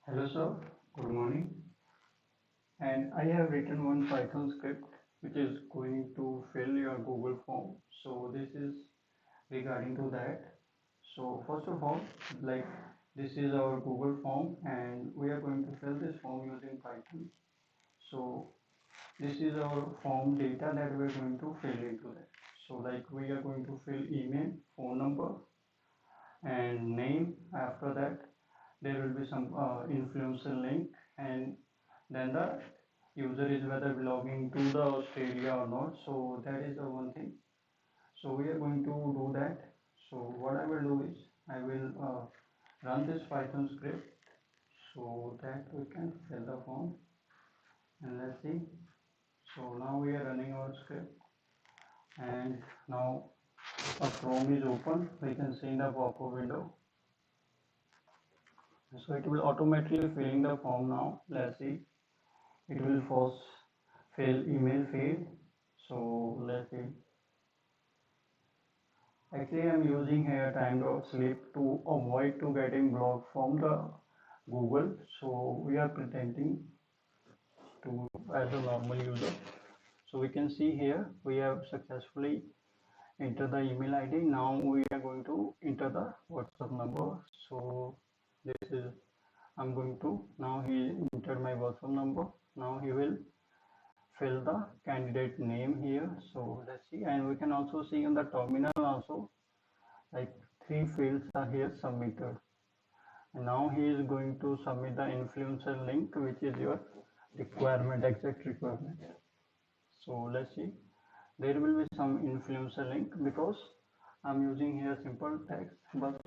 Hello sir, good morning. And I have written one Python script which is going to fill your Google form. So this is regarding to that. So first of all, like this is our Google form and we are going to fill this form using Python. So this is our form data that we are going to fill into that. So like we are going to fill email, phone number and name. After that there will be some influencer link, and then the user is whether belonging to the Australia or not. So that is the one thing. So we are going to do that. So what I will do is I will run this Python script so that we can fill the form, and let's see. So now we are running our script, and now a Chrome is open. We can see in the pop-up window. So it will automatically filling the form now. Let's see. It will first fill email field. So let's see. Actually, I'm using here time.sleep to avoid to getting blocked from the Google. So we are pretending to as a normal user. So we can see here we have successfully entered the email ID. Now we are going to enter the WhatsApp number. So this is I'm going to now he entered my WhatsApp number. Now he will fill the candidate name here. So let's see, and we can also see on the terminal also like three fields are here submitted. And now he is going to submit the influencer link, which is your requirement, exact requirement. So let's see, there will be some influencer link because I'm using here simple text, but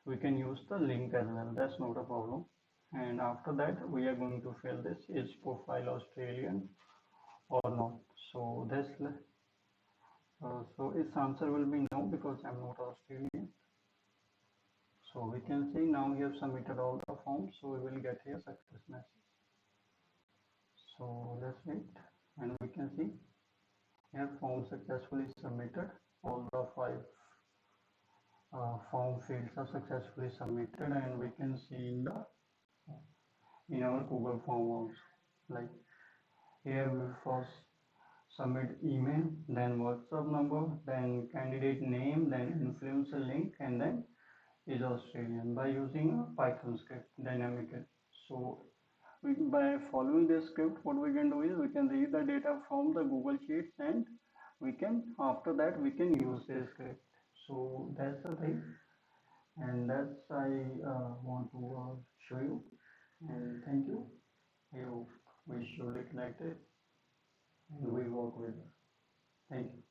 we can use the link as well. That's not a problem. And after that, we are going to fill this is profile Australian or not. So that's so its answer will be no because I'm not Australian. So we can see now you have submitted all the forms, so we will get here success message. So let's wait, and we can see here form successfully submitted. All the five form fields are successfully submitted, and we can see in our Google form also. Like here we first submit email, then WhatsApp number, then candidate name, then influencer link, and then is Australian by using a Python script dynamically. So by following this script, what we can do is we can read the data from the Google Sheets, and we can after that we can use this script. So that's the thing, and that's I want to show you. And thank you. I hope we surely connected and we work with. Thank you.